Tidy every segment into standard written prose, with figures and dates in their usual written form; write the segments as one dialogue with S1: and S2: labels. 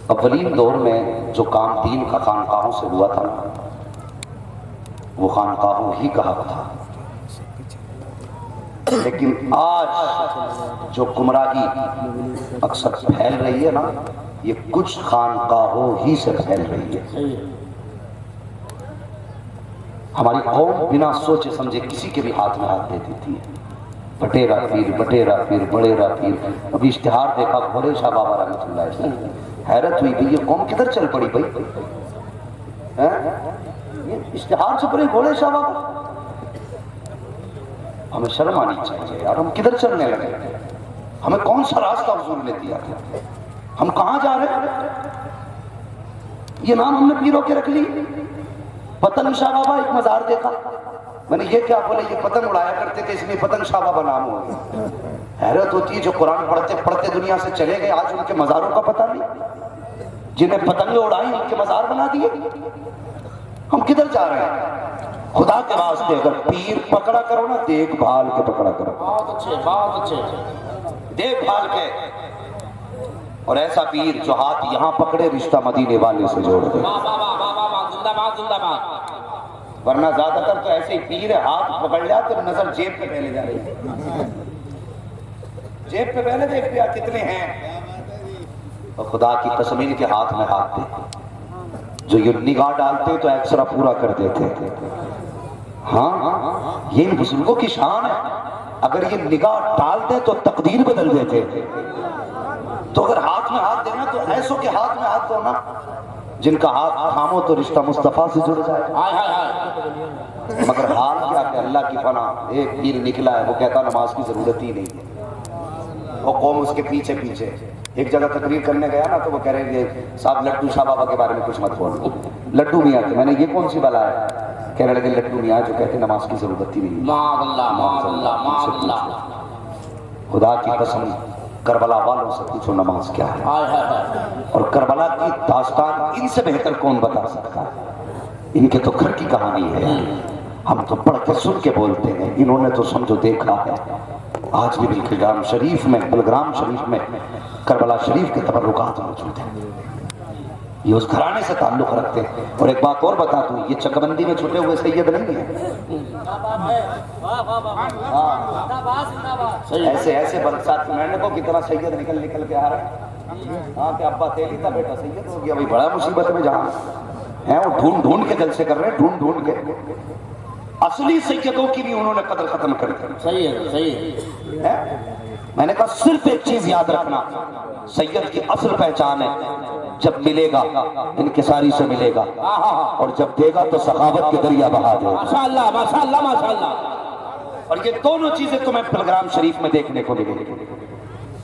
S1: اولین دور میں جو کام دین کا خانقاہوں سے ہوا تھا وہ خانقاہوں ہی کا حق تھا، لیکن آج جو گمراہی اکثر پھیل رہی ہے نا، یہ کچھ خانقاہوں ہی سے پھیل رہی ہے۔ ہماری قوم بنا سوچے سمجھے کسی کے بھی ہاتھ میں ہاتھ دے دیتی ہے، بٹیرا پیر بڑیرا پیر۔ ابھی اشتہار دیکھا گھوڑے شاہ بابا رحمۃ اللہ علیہ، حیرت ہوئی کہ یہ قوم کدھر چل پڑی بھائی؟ یہ اشتہار چھپ رہے گھوڑے شاہ بابا، ہمیں شرم آنی چاہیے یار، ہم کدھر چلنے لگے؟ ہمیں کون سا راستہ حضور نے دیا تھا؟ ہم کہاں جا رہے ہیں؟ یہ نام ہم نے پیروں کے رکھ لی۔ پتنگ شاہ بابا ایک مزار دیکھا، میں نے یہ کیا بولے، یہ پتنگ اڑایا کرتے تھے اس لیے پتنگ شاہ بابا نام ہو گیا۔ حیرت ہوتی ہے جو قرآن پڑھتے پڑھتے دنیا سے چلے گئے، آج ان کے مزاروں کا پتہ نہیں، جنہیں پتنگیں اڑائی ان کے مزار بنا دیے۔ ہم کدھر جا رہے ہیں؟ خدا کے واسطے اگر پیر پکڑا کرو نا، دیکھ بھال کے پکڑا کرو، بہت اچھے دیکھ بھال کے، اور ایسا پیر جو ہاتھ یہاں پکڑے رشتہ مدینے والے سے جوڑ دے، ورنہ زیادہ تر تو ایسے ہی پیر ہے، ہاتھ پکڑ لیا تو نظر جیب پہ پہلے جا رہی ہے، جیب پہ پہلے دیکھ لیا کتنے ہیں، اور خدا کی قسم ان کے ہاتھ میں ہاتھ دے، جو یہ نگاہ ڈالتے تو ایکسرا پورا کر دیتے تھے۔ ہاں یہ ان بزرگوں کی شان ہے، اگر یہ نگاہ ڈالتے تو تقدیر بدل دیتے، تو اگر ہاتھ میں ہاتھ دینا تو ایسوں کے ہاتھ میں ہاتھ دو نا جن کا ہاتھ تھامو تو رشتہ مصطفیٰ سے جڑ جائے۔ مگر حال کیا کہ اللہ کی پناہ ایک پیر نکلا ہے، وہ کہتا نماز کی ضرورت ہی نہیں ہے، وہ قوم اس کے پیچھے پیچھے۔ ایک جگہ تقریر کرنے گیا نا تو وہ کہہ رہے ہیں صاحب لڈو شاہ بابا کے بارے میں کچھ مت بولو، لڈو میاں تھے۔ میں نے یہ کون سی بلا ہے؟ کہنے لگے لڈو میاں جو کہتے نماز کی ضرورت ہی نہیں ہے۔ خدا کی قسم کربلا والوں سے پوچھو نماز کیا ہے، اور کربلا کی داستان ان سے بہتر کون بتا سکتا ہے؟ ان کے تو گھر کی کہانی ہے، ہم تو پڑھ کے سن کے بولتے ہیں، انہوں نے تو سمجھو دیکھا ہے۔ آج بھی بلگرام شریف میں کربلا شریف کے تبرکات موجود ہیں، یہ اس گھرانے سے تعلق رکھتے ہیں۔ اور ایک بات اور بتا دوں، یہ چکبندی میں چھٹے ہوئے سید نہیں ہیں، ایسے برسات میں کو کتنا سید نکل کے آ رہے ہیں، ہاں کہ ابا تیلی تھا بیٹا سید ہو گیا، بھائی بڑا مصیبت میں جہاں ہیں، وہ ڈھونڈ کے جلسے کر رہے ہیں، ڈھونڈ کے۔ اصلی سیدوں کی بھی انہوں نے قدر ختم کر دی۔ صحیح ہے، میں نے کہا صرف ایک چیز یاد رکھنا، سید کی اصل پہچان ہے جب ملے گا انکساری سے ملے گا، اور جب دے گا تو سخاوت کے دریا بہا دے گا۔ ماشاءاللہ ماشاءاللہ ماشاءاللہ۔ اور یہ دونوں چیزیں تمہیں بلگرام شریف میں دیکھنے کو ملے گی۔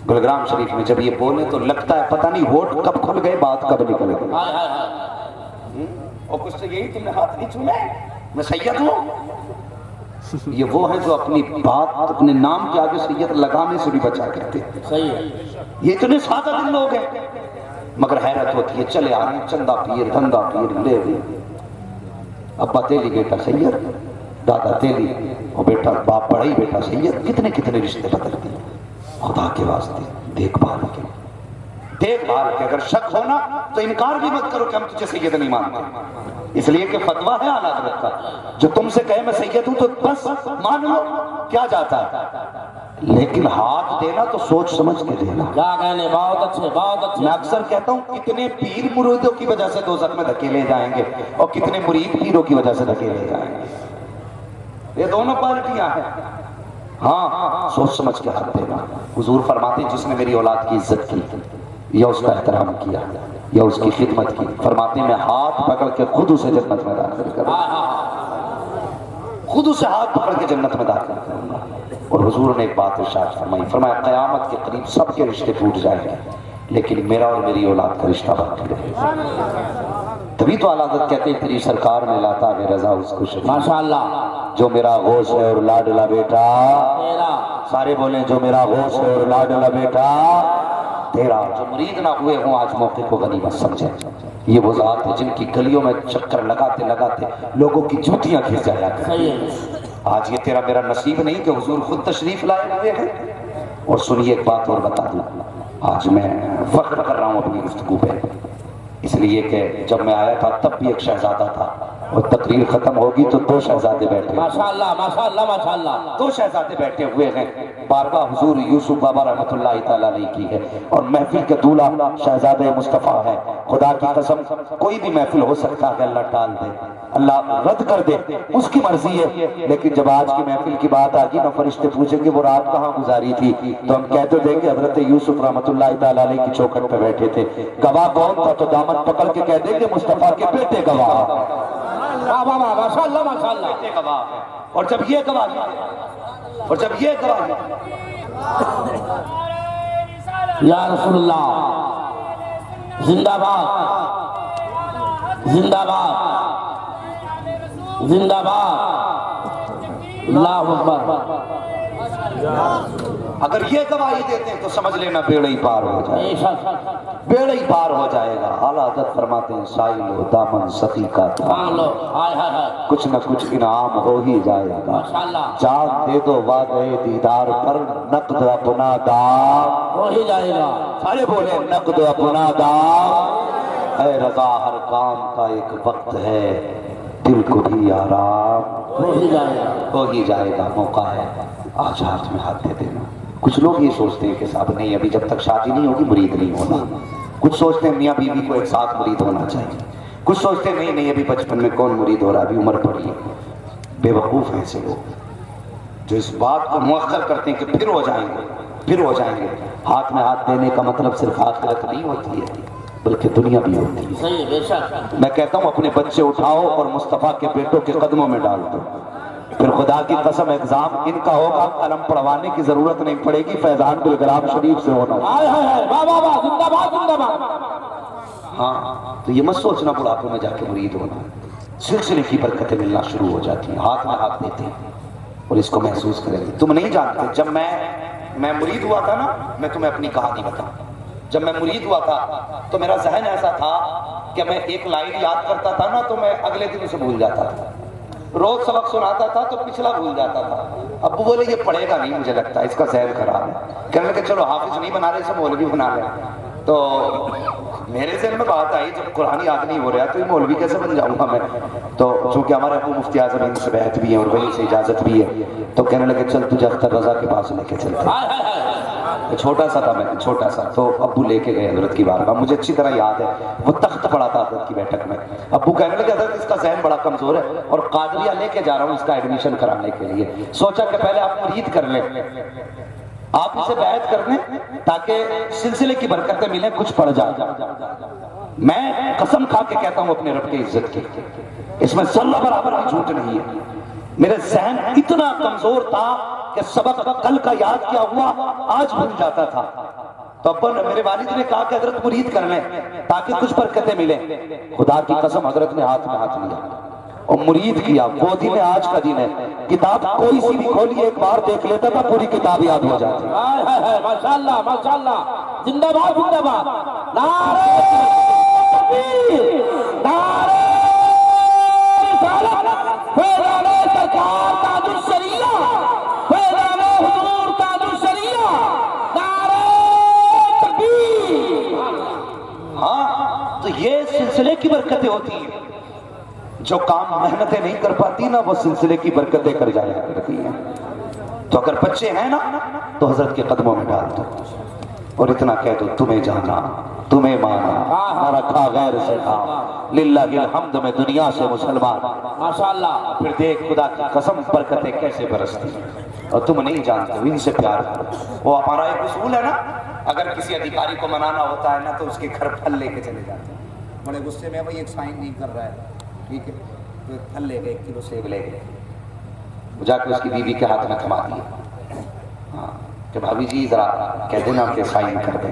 S1: بلگرام شریف میں جب یہ بولے تو لگتا ہے پتہ نہیں ہوٹ کب کھل گئے بات کب نکل گئی، اور کچھ تو یہی تم نے ہاتھ نہیں چھونا ہے میں سید ہوں۔ یہ وہ ہیں جو اپنی بات اپنے نام کے آگے سید لگانے سے بھی بچا کرتے ہیں۔ یہ اتنے سادہ دل لوگ ہیں، مگر حیرت ہوتی ہے چلے آ رہے ہیں چندہ پیر دھندا پیر لے گئے، ابا تیلی بیٹا سید، دادا تیلی اور بیٹا باپ بڑا ہی بیٹا سید، کتنے کتنے رشتے بدل دیے۔ خدا کے واسطے دیکھ بھال کے اگر شک ہونا تو انکار بھی مت کرو کہ ہم تجھے سید نہیں مانتے، اس لیے کہ فتویٰ ہے اعلیٰ حضرت کا، جو تم سے کہے میں سید ہوں تو بس مان لو، کیا جاتا ہے، لیکن ہاتھ دینا تو سوچ سمجھ کے دینا۔ بہت اچھے۔ میں اکثر کہتا ہوں کتنے پیر مریدوں کی وجہ سے دوزخ میں دھکیلے جائیں گے، اور کتنے مرید پیروں کی وجہ سے دھکیلے جائیں گے، یہ دونوں پارٹیاں ہیں۔ ہاں سوچ سمجھ کے ہاتھ دینا۔ حضور فرماتے جس نے میری اولاد کی عزت کی یا اس کا احترام کیا یا اس کی خدمت کی، فرماتے میں ہاتھ پکڑ کے خود اسے جنت میں داخل کروں گا، خود اسے ہاتھ پکڑ کے جنت میں داخل کروں گا۔ اور حضور نے ایک بات ارشاد فرمائی، فرمایا قیامت کے قریب سب کے رشتے ٹوٹ جائیں گے لیکن میرا اور میری اولاد کا رشتہ باقی رہے گا۔ تبھی تو اعلیٰ حضرت کہتے ہیں تیری سرکار میں لاتا ہے رضا اس کو شریف، ماشاءاللہ جو میرا غوث ہے اور لاڈلا بیٹا سارے بولیں، جو میرا غوث ہے اور لاڈلا بیٹا تیرا۔ جو مرید نہ ہوئے ہوں آج موقع کو غنیمت سمجھیں، یہ وہ ذات ہے جن کی گلیوں میں چکر لگاتے لگاتے لوگوں کی جوتیاں گھس جایا کرتی۔ آج یہ تیرا میرا نصیب نہیں کہ حضور خود تشریف لائے ہوئے ہیں۔ اور سنیے ایک بات اور بتا دوں، آج میں فخر کر رہا ہوں اپنی گفتگو پہ، اس لیے کہ جب میں آیا تھا تب بھی ایک شہزادہ تھا، اور تقریر ختم ہوگی تو دو شہزادے بیٹھے،
S2: ماشاءاللہ ماشاءاللہ ماشاءاللہ،
S1: دو شہزادے بیٹھے ہوئے ہیں۔ بارگاہ حضور یوسف بابا رحمۃ اللہ تعالی علیہ کی ہے، اور محفل کے دولہا شہزادہ مصطفیٰ ہے۔ خدا کی قسم کوئی بھی محفل ہو سکتا ہے اللہ ٹال دے، اللہ رد کر دے، اس کی مرضی ہے، لیکن جب آج کی محفل کی بات آگی نا فرشتے پوچھیں گے وہ رات کہاں گزاری تھی، تو ہم کہتے دیں کہ حضرت یوسف رحمۃ اللہ تعالی علیہ کی چوکھٹ پہ بیٹھے تھے۔ گواہ کون تھا؟ تو دامن پکڑ کے کہہ دیں کہ مصطفیٰ کے بیٹے گواہ،
S2: واہ واہ واہ، ماشاءاللہ ماشاءاللہ،
S1: بیٹے گواہ ہے۔ اور جب یہ گواہ، اور جب یہ گواہ،
S2: یا رسول اللہ زندہ باد زندہ باد زندہ باد، اللہ اکبر۔
S1: اگر یہ گواہی دیتے ہیں تو سمجھ لینا بیڑا ہی پار ہو جائے گا، بیڑا ہی پار ہو جائے گا۔ اعلیٰ حضرت فرماتے ہیں سائل و دامن سخی کا تھام لو، کچھ نہ کچھ انعام ہو ہی جائے گا۔ جان دے دو وعدے دیدار پر، نقد اپنا دام
S2: ہو ہی جائے گا۔
S1: سارے بولے نقد اپنا دام، اے رضا ہر کام کا ایک وقت ہے، دل کو بھی آرام
S2: ہو ہی جائے گا،
S1: ہو ہی جائے گا۔ موقع ہے آج ہاتھ میں ہاتھ دے دینا۔ کچھ لوگ یہ سوچتے ہیں کہ صاحب نہیں ابھی جب تک شادی نہیں ہوگی مرید نہیں ہونا، کچھ سوچتے ہیں میاں بیوی کو ایک ساتھ مرید ہونا چاہیے، کچھ سوچتے ہیں نہیں نہیں ابھی بچپن میں کون مرید ہو رہا، ابھی عمر پڑی ہے۔ بے وقوف ہیں ایسے لوگ جو اس بات کو مؤخر کرتے ہیں کہ پھر ہو جائیں گے، پھر ہو جائیں گے۔ ہاتھ میں ہاتھ دینے کا مطلب صرف آخرت نہیں ہوتی ہے بلکہ دنیا بھی ہوتی ہے۔
S2: صحیح بے شک۔
S1: میں کہتا ہوں اپنے بچے اٹھاؤ اور مصطفیٰ کے بیٹوں کے قدموں میں ڈال دو، پھر خدا کی قسم ایگزام ان کا ہوگا، قلم پڑھوانے کی ضرورت نہیں پڑے گی، فیضان بالگرام شریف سے ہونا۔
S2: واہ واہ واہ، زندہ باد زندہ باد۔
S1: ہاں تو یہ مت سوچنا بڑھاپے میں جا کے مرید ہونا، سلسلے کی برکتیں ملنا شروع ہو جاتی ہیں، ہاتھ میں ہاتھ دیتے ہیں اور اس کو محسوس کریں گے۔ تم نہیں جانتے جب میں مرید ہوا تھا نا، میں تمہیں اپنی کہانی بتاؤں، جب میں مرید ہوا تھا تو میرا ذہن ایسا تھا کہ میں ایک لائن یاد کرتا تھا نا تو میں اگلے دن اسے بھول جاتا تھا، روز سبق سناتا تھا تو پچھلا بھول جاتا تھا۔ ابو بولے یہ پڑھے گا نہیں، مجھے لگتا ہے اس کا ذہن خراب ہے، کہنے لگے چلو حافظ نہیں بنا رہے اسے مولوی بنا لیں۔ تو میرے ذہن میں بات آئی جب قرآن یاد نہیں ہو رہا تو یہ مولوی کیسے بن جاؤں گا میں، تو چونکہ ہمارے ابو مفتی اعظم ان سے بیعت بھی ہے اور وہیں سے اجازت بھی ہے، تو کہنے لگے چل تجھے اختر رضا کے پاس لے کے چلتے۔ چھوٹا سا تھا میں، چھوٹا سا، تو ابو لے کے گئے حضرت کی بارگاہ، مجھے اچھی طرح یاد ہے وہ تخت پڑا تھا حضرت کی بیٹھک میں۔ ابو کہنے لگے حضرت اس کا ذہن بڑا کمزور ہے اور قادریہ لے کے جا رہا ہوں اس کا ایڈمیشن کرانے کے لیے، سوچا کہ پہلے آپ مرید کر لیں، آپ اسے بیعت کر لیں تاکہ سلسلے کی برکتیں ملیں، کچھ پڑ جائے۔ میں قسم کھا کے کہتا ہوں اپنے رب کی عزت کی، اس میں ذرہ برابر بھی جھوٹ نہیں ہے، میرے ذہن اتنا کمزور تھا کہ سبق کل کا یاد کیا ہوا آج بھول جاتا تھا۔ تو ابا میرے والد نے کہا کہ حضرت مرید کر لیں تاکہ کچھ برکتیں ملیں۔ خدا کی قسم حضرت نے ہاتھ میں ہاتھ لیا اور مرید کیا۔ وہ دن آج کا دن ہے، کتاب کوئی سی بھی کھولی ایک بار دیکھ لیتا تھا پوری کتاب یاد ہو جاتی۔
S2: ماشاءاللہ ماشاءاللہ، زندہ باد زندہ باد، نعرہ تکبیر، نعرہ رسالت، فیضان سرکار تاج الشریعہ، فیضان حضور تاج الشریعہ، نعرہ تکبیر۔
S1: ہاں تو یہ سلسلے کی برکتیں ہوتی ہیں، جو کام محنتیں نہیں کر پاتی نا وہ سلسلے کی برکتیں کر جایا کرتی ہیں۔ تو اگر بچے ہیں نا تو حضرت کے قدموں میں ڈال دو اور اتنا کہہ دو تمہیں جانا تمہیں مانا نہ رکھا غیر سے کام، للہ الحمد میں دنیا سے مسلمان۔
S2: ماشاءاللہ،
S1: پھر دیکھ خدا کی قسم برکتیں کیسے برستی ہیں، اور تم نہیں جانتے ان سے پیار کرو۔ وہ ہمارا ایک اصول ہے نا، اگر کسی ادھیکاری کو منانا ہوتا ہے نا تو اس کے گھر پھل لے کے چلے جاتے ہیں، بڑے غصے میں بھائی ایک سائن نہیں کر رہا ہے، ٹھیک ہے، تو ایک پھل لے گئے، 1 کلو سیب لے گئے، جا کے اس کی بیوی کے ہاتھ میں تھما دیے، ہاں کہ بھابھی جی ذرا کہہ دینا کہ سائن کر دیں،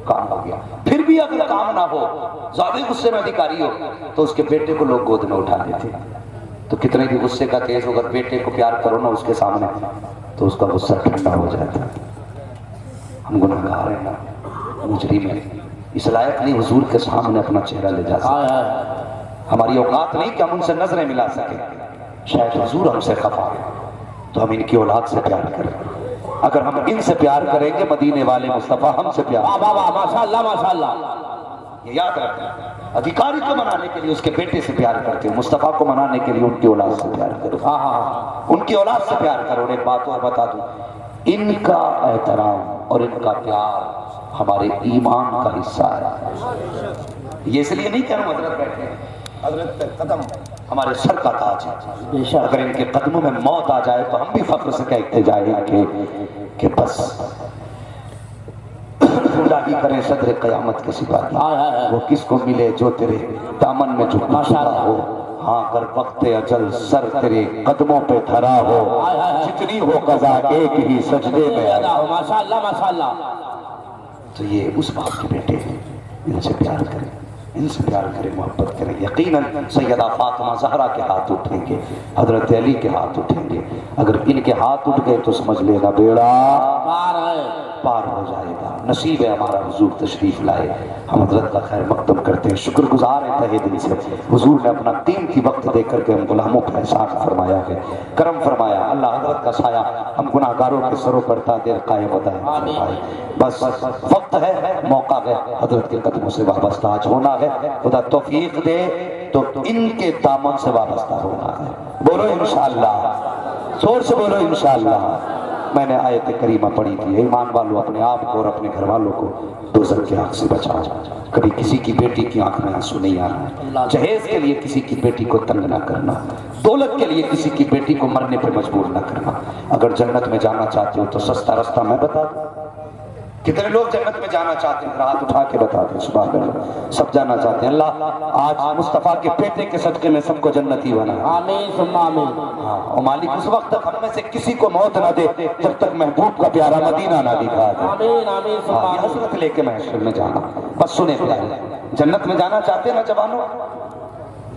S1: کام ہو گیا۔ پھر بھی اگر کام نہ ہو، زیادہ غصے میں ادھیکاری ہو تو اس کے بیٹے کو لوگ گود میں اٹھا لیتے، تو کتنے بھی غصے کا تیز ہو، اگر بیٹے کو پیار کرو نا اس کے سامنے تو اس کا غصہ ٹھنڈا ہو جاتا ہے۔ ہم گناہگار ہیں نا، مجرم ہیں، اس لائق نہیں حضور کے سامنے اپنا چہرہ لے جا سکتے، ہماری اوقات نہیں کہ ہم ان سے نظریں ملا سکیں، شاید حضور ہم سے خفا ہے تو ہم ان کی اولاد سے پیار کریں، اگر ہم ان سے پیار کریں گے مدینے والے مصطفیٰ ہم سے پیار۔
S2: ماشاءاللہ ماشاءاللہ،
S1: یہ یاد رکھنا. ادھیکاری کو منانے کے لیے اس کے بیٹے سے پیار کرتے ہو, مصطفیٰ کو منانے کے لیے ان کی اولاد سے پیار کرو. ان کی اولاد سے پیار کرو. ایک بات اور بتا دوں, ان کا احترام اور ان کا پیار ہمارے ایمان کا حصہ ہے. یہ اس لیے نہیں کہہ رہا ہوں حضرت بیٹھے ہیں, حضرت کا قدم ہمارے سر کا تاج ہے. اگر ان کے قدموں میں موت آ جائے تو ہم بھی فخر سے کہتے جائیں کہ بس خدا ہی کرے صدر قیامت کے سپاہی, وہ کس کو ملے جو تیرے دامن میں جھکا ہو. ہاں کر وقت اجل سر تیرے قدموں پہ دھرا ہو, جتنی ہو قضا ایک ہی سجدے میں.
S2: ماشاءاللہ ماشاءاللہ.
S1: تو یہ اس باپ کے بیٹے ہیں, ان سے پیار کریں, ان سے پیار کریں, محبت کریں. یقیناً سیدہ فاطمہ زہرا کے ہاتھ اٹھیں گے, حضرت علی کے ہاتھ اٹھیں گے. اگر ان کے ہاتھ اٹھ گئے تو سمجھ لینا بیڑا پار ہو جائے گا. نصیب ہے ہمارا حضور تشریف لائے. ہم حضرت کا خیر مقدم کرتے ہیں, شکر گزار ہیں تہہ دل سے. حضور نے اپنا قیمتی وقت دے کر کے ہم غلاموں کا احسان فرمایا ہے, کرم فرمایا. اللہ حضرت کا سایہ ہم گناہگاروں کے سروں پر تا دیر قائم ہوتا ہے. بس وقت ہے, موقع ہے, حضرت کے قدموں سے وابستہ آج ہونا ہے. خدا توفیق دے تو ان کے دامن سے وابستہ ہونا ہے. بولو انشاءاللہ, زور سے بولو انشاءاللہ. میں نے آیت کریمہ پڑھی تھی, ایمان والوں اپنے آپ کو اور اپنے گھر والوں کو دوزخ کی آنکھ سے بچاؤ. کبھی کسی کی بیٹی کی آنکھ میں آنسو نہیں آنا, جہیز کے لیے کسی کی بیٹی کو تنگ نہ کرنا, دولت کے لیے کسی کی بیٹی کو مرنے پہ مجبور نہ کرنا. اگر جنت میں جانا چاہتے ہو تو سستا رستہ میں بتا دوں. کتنے لوگ جنت میں جانا چاہتے ہیں, ہاتھ اٹھا کے بتا دیں. سبحان اللہ, سب جانا چاہتے ہیں. اللہ آج مصطفیٰ کے بیٹے کے صدقے میں سب کو جنتی بنا.
S2: آمین ثم آمین.
S1: اور مالک اس وقت تک ہم میں سے کسی کو موت نہ دے جب تک محبوب کا پیارا مدینہ نہ دکھا دے.
S2: آمین آمین ثم
S1: یہ
S2: آمین.
S1: حسرت لے کے محشر میں جانا. بس سنیں پیارے, جنت میں جانا چاہتے ہیں نا جوانوں,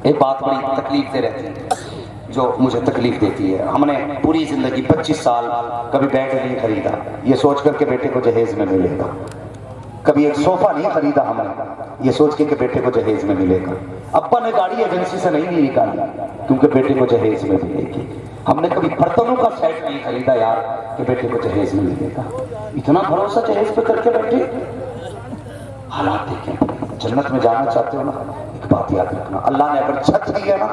S1: ایک بات بڑی تکلیف دے رہتی ہے جو مجھے تکلیف دیتی ہے. ہم نے پوری زندگی 25 سال کبھی بیٹ نہیں خریدا یہ سوچ کر کے بیٹے کو جہیز میں ملے گا. کبھی ایک صوفہ نہیں خریدا ہم نے یہ سوچ کے کہ بیٹے کو جہیز میں ملے گا. ابا نے گاڑی ایجنسی سے نہیں نکالی کیونکہ بیٹے کو جہیز میں ملے گی. ہم نے کبھی برتنوں کا سیٹ نہیں خریدا یار کہ بیٹے کو جہیز میں ملے گا. اتنا بھروسہ جہیز پہ کر کے بیٹھے. حالات دیکھیں, جنت میں جانا چاہتے ہو نا, ایک بات یاد رکھنا, اللہ نے اگر چھت دی ہے نا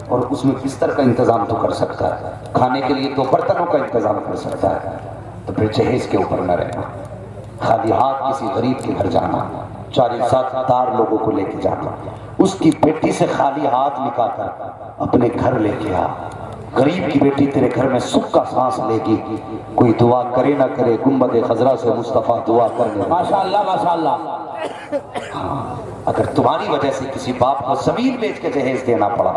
S1: اور اس میں بستر کا انتظام تو کر سکتا ہے, کھانے کے لیے تو برتنوں کا انتظام کر سکتا ہے, تو پھر جہیز کے اوپر نہ رہنا. خالی ہاتھ کسی غریب کے گھر جانا, 40-60 لوگوں کو لے کے جانا, اس کی بیٹی سے خالی ہاتھ نکال کر اپنے گھر لے کے آ. غریب کی بیٹی تیرے گھر میں سکھ کا سانس لے گی. کوئی دعا کرے نہ کرے, گنبد خضرا سے مصطفیٰ دعا کرنے.
S2: ماشاءاللہ ماشاءاللہ.
S1: ہاں, اگر تمہاری وجہ سے کسی باپ کو زمین بیچ کے جہیز دینا پڑا,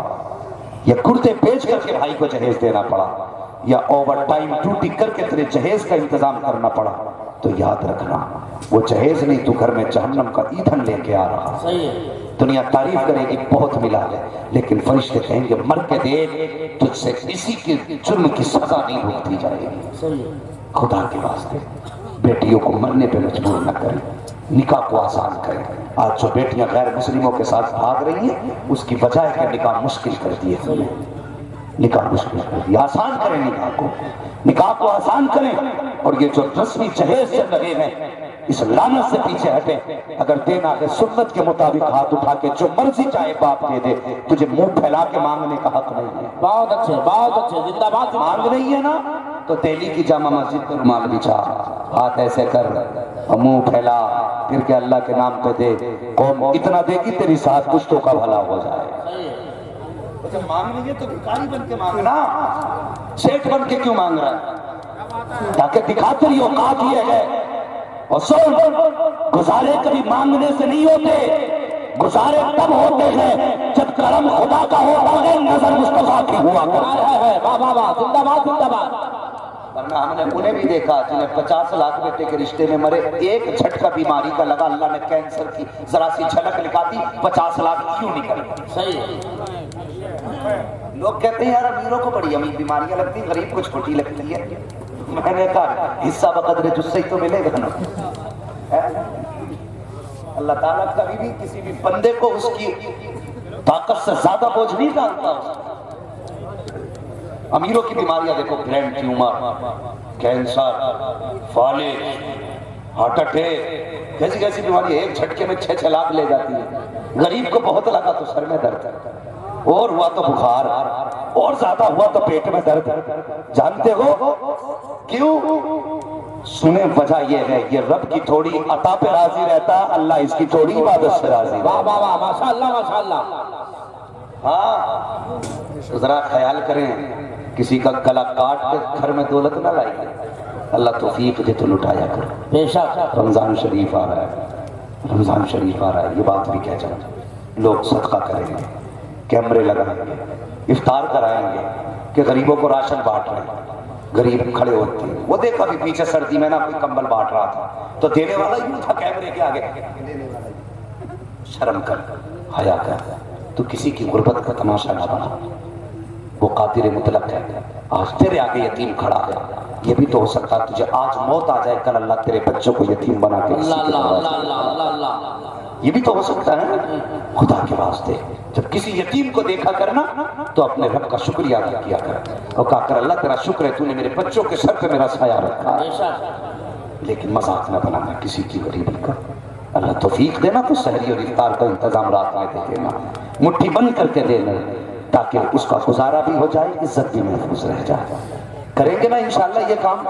S1: یا کرتے بیچ کر کے بھائی کو جہیز دینا پڑا, یا اوور ٹائم ڈیوٹی کر کے تیرے جہیز کا انتظام کرنا پڑا, تو یاد رکھنا وہ جہیز نہیں, تو گھر میں جہنم کا ایندھن لے کے آ رہا.
S2: صحیح ہے.
S1: دنیا تعریف کرے گی بہت ملا ہے, لیکن فرشتے کہیں گے مر کے دیکھ تجھ سے کسی کے جرم کی سزا نہیں بھگتی جائے گی.
S2: صحیح ہے.
S1: خدا کے واسطے بیٹیوں کو مرنے پہ مجبور نہ کریں, نکاح کو آسان کریں. آج جو بیٹیاں غیر مسلموں کے ساتھ بھاگ رہی ہیں اس کی وجہ ہے کہ نکاح مشکل کر دیے ہم نے. نکاح مشکل کر دیا, آسان کریں نکاح کو آسان کریں. اور یہ جو رسمی جہیز چل رہے ہیں اس لعنت سے پیچھے ہٹیں. اگر دینا ہے سنت کے مطابق ہاتھ اٹھا کے جو مرضی چاہے باپ دے دے, تجھے منہ پھیلا کے مانگنے کا حق نہیں ہے.
S2: بہت اچھے بہت اچھے, زندہ باد.
S1: مانگ نہیں ہے نا تو دہلی کی جامع مسجد پر مانگ بچھا, ہاتھ ایسے کر اور منہ پھیلا, پھر کہ اللہ کے نام پہ دے. قوم اتنا دے گی تیری ساتھ کچھ کا بھلا ہو جائے. جب مانگ نہیں ہے تو بھکاری بن کے مانگنا, سیٹ بن کے کیوں مانگ رہا ہے؟ تاکہ دکھاتے رہی اوقات یہ ہے. اور سن, گزارے کبھی مانگنے سے نہیں ہوتے, گزارے تب ہوتے ہیں جب کرم خدا کا ہوتا ہے, نظر مصطفیٰ کی ہوا کرتا ہے.
S2: واہ واہ واہ, زندہ باد زندہ باد.
S1: ورنہ ہم نے انہیں بھی دیکھا جنہیں 50 لاکھ بیٹے کے رشتے میں مرے, ایک جھٹکا بیماری کا لگا, اللہ نے کینسر کی ذرا سی جھلک لکھا دی, 50 لاکھ کیوں نکل گئے.
S2: صحیح ہے.
S1: لوگ کہتے ہیں یار امیروں کو بڑی امیر بیماریاں لگتی, غریب کو چھوٹی لگتی ہے. میں نے کہا حصہ بقدر جس سے ہی تو ملے گا نا. اللہ تعالیٰ کبھی بھی کسی بھی بندے کو اس کی طاقت سے زیادہ بوجھ نہیں ڈالتا. امیروں کی بیماریاں دیکھو, برین ٹیومر, کینسر, فالج, ہارٹ اٹیک کیسی کیسی بیماری ایک جھٹکے میں 6 لاکھ لے جاتی ہے. غریب کو بہت لگا تو سر میں درد, اور ہوا تو بخار, اور زیادہ ہوا تو پیٹ میں درد. جانتے ہو کیوں؟ سنیں وجہ یہ ہے, یہ رب کی تھوڑی عطا پہ راضی رہتا, اللہ اس کی تھوڑی عبادت سے راضی.
S2: واہ واہ واہ, ماشاءاللہ ماشاءاللہ.
S1: ہاں ذرا خیال کریں, کسی کا گلا کاٹ کے گھر میں دولت نہ لائیے. اللہ توفیق دے تو لٹایا کرو.
S2: بے شک.
S1: رمضان شریف آ رہا ہے, رمضان شریف آ رہا ہے, یہ بات بھی کہہ جاؤں, لوگ صدقہ کریں گے, کیمرے لگائیں گے, افطار کرائیں گے کہ غریبوں کو راشن بانٹ رہے ہیں. غریب کھڑے ہوتے ہیں, وہ دیکھا بھی پیچھے سردی میں نا کوئی کمبل بانٹ رہا تھا تو دینے والا یوں تھا کیمرے کے آگے. شرم کر, حیا کر, تو کسی کی غربت کا تماشا نہ بنا. وہ قادر مطلق ہے. آج تیرے آگے یتیم کھڑا ہے, یہ بھی تو ہو سکتا ہے تجھے آج موت آ جائے, کل اللہ تیرے بچوں کو یتیم بنا کے یہ بھی تو ہو سکتا ہے. خدا کے واسطے جب کسی یتیم کو دیکھا کرنا تو اپنے رب کا شکریہ ادا کیا کر, اور کہا کر اللہ تیرا شکر ہے تو نے میرے بچوں کے سر پہ میرا سایہ رکھا ہے. لیکن مذاق نہ بنانا کسی کی غریبی کا. اللہ توفیق دینا تو سحری اور افطار کا انتظام رات میں دے دینا, مٹھی بند کر کے دینا, تاکہ اس کا گزارا بھی ہو جائے, عزت بھی محفوظ رہ جائے. کریں گے نا انشاءاللہ یہ کام.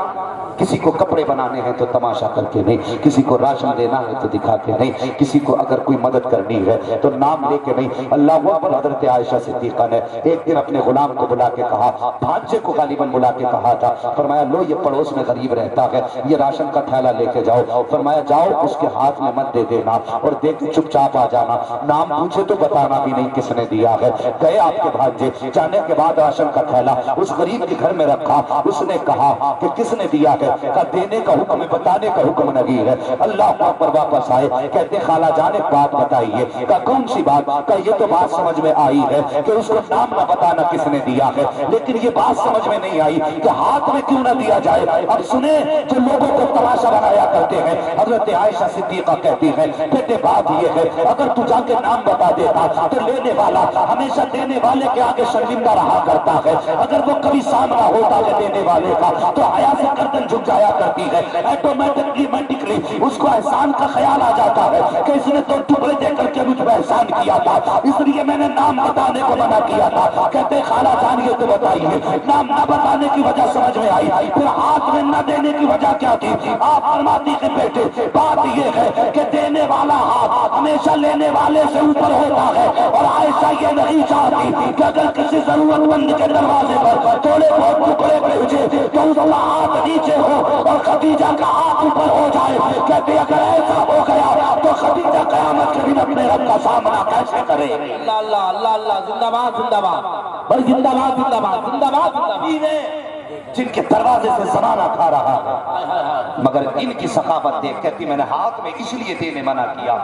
S1: کسی کو کپڑے بنانے ہیں تو تماشا کر کے نہیں, کسی کو راشن دینا ہے تو دکھا کے نہیں, کسی کو اگر کوئی مدد کرنی ہے تو نام لے کے نہیں. اللہ اکبر. حضرت عائشہ صدیقہ نے ایک دن اپنے غلام کو بلا کے کہا, بھانجے کو غالباً بلا کے کہا تھا, فرمایا لو یہ پڑوس میں غریب رہتا ہے, یہ راشن کا تھیلا لے کے جاؤ. فرمایا جاؤ اس کے ہاتھ میں مت دے دینا, اور دے کے چپ چاپ آ جانا, نام پوچھے تو بتانا بھی نہیں کس نے دیا ہے. گئے آپ کے بھانجے, جانے کے بعد راشن کا تھیلا اس غریب کے گھر میں رکھا. اس نے کہا کہ کس نے دیا ہے؟ کہا دینے کا حکم ہے, بتانے کا حکم نہیں ہے. اللہ اکبر. واپس آئے, کہتے خالہ جان ایک بات بتائیے. کہا کون سی بات؟ کہا یہ تو بات سمجھ میں آئی ہے کہ اس کو نام نہ بتانا کس نے دیا ہے, لیکن یہ بات سمجھ میں نہیں آئی کہ ہاتھ میں کیوں نہ دیا جائے. اب سنیں, جو لوگوں کو تماشا بنایا کرتے ہیں, حضرت عائشہ صدیقہ کہتی ہیں بیٹے بات یہ ہے, اگر تو جا کے نام بتا دیتا تو لینے والا ہمیشہ دینے والے کے آگے شرمندہ رہا کرتا ہے. اگر وہ کبھی سامنا ہوتا ہے دینے والے کا تو حیا سے گردن جھک جایا کرتی ہے. آٹومیٹکلی اس کو احسان کا خیال آ جاتا ہے کہ اس نے تو ٹکڑے دے کر کے مجھ پہ احسان کیا تھا, اس لیے میں نے نام بتانے کو منع کیا تھا. کہتے خالہ جان یہ تو بتائیے, نام نہ بتانے کی وجہ سمجھ میں آئی, پھر ہاتھ میں نہ دینے کی وجہ کیا تھی؟ آپ فرماتی ہیں بیٹے بات یہ ہے کہ دینے والا ہاتھ ہمیشہ لینے والے سے اوپر ہوتا ہے, اور عائشہ یہ نہیں چاہتی کہ اگر کسی ضرورت مند کے دروازے پر تھوڑے بہت ٹکڑے بھیجے تو اس کا ہاتھ نیچے ہو اور خدیجہ کا ہاتھ اوپر ہو جائے. کہتے اگر ایسا ہو گیا تو خدیجہ قیامت کے دن اپنے رب کا سامنا کیسے کرے؟
S2: اللہ اللہ اللہ اللہ, زندہ باد زندہ باد, بھائی زندہ باد زندہ باد زندہ باد زندہ باد.
S1: جن کے دروازے سے زمانہ کھا رہا ہے, مگر ان کی ثقافت دیکھ کہتی میں نے ہاتھ میں اس لیے دینے منع کیا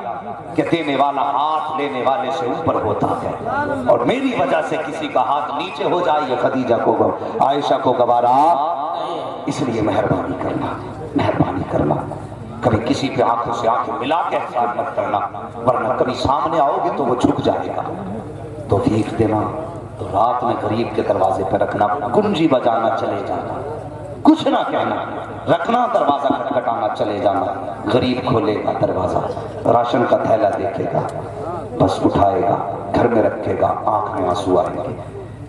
S1: کہ دینے والا ہاتھ لینے والے سے اوپر ہوتا ہے, اور میری وجہ سے کسی کا ہاتھ نیچے ہو جائے یہ خدیجہ کو, عائشہ کو گوارا. اس لیے مہربانی کرنا, مہربانی کرنا, کبھی کسی پہ آنکھوں سے آنکھیں ملا کے احسان مت کرنا, ورنہ کبھی سامنے آؤ گے تو وہ جھک جائے گا. توفیق دینا تو رات میں غریب کے دروازے پہ رکھنا, کنجی بجانا چلے جانا, کچھ نہ کہنا, رکھنا دروازہ کھٹکھٹانا چلے جانا. غریب کھولے گا دروازہ, راشن کا تھیلا دیکھے گا, بس اٹھائے گا, گھر میں رکھے گا, آنکھ میں آنسو آئیں گے,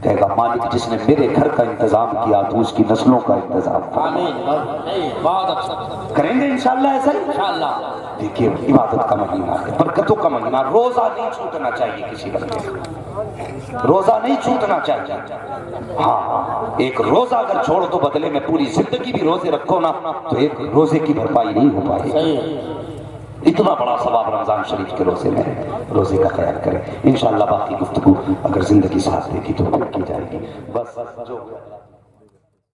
S1: کہے گا مالک جس نے میرے گھر کا انتظام کیا تو اس کی نسلوں کا انتظام کریں گے انشاءاللہ. ایسا ہی انشاءاللہ. دیکھیے عبادت کا مہینہ ہے, برکتوں کا مہینہ, روزہ نہیں چھوٹنا چاہیے کسی بندے کا, روزہ نہیں چھوٹنا چاہیے. ہاں ایک روزہ اگر چھوڑ دو بدلے میں پوری زندگی بھی روزے رکھو نا تو ایک روزے کی بھرپائی نہیں ہو پائے. اتنا بڑا ثواب رمضان شریف کے روزے میں ہے, روزے کا خیال کریں. انشاءاللہ باقی گفتگو اگر زندگی ساتھ دے گی تو پھر کی جائے گی. بس جو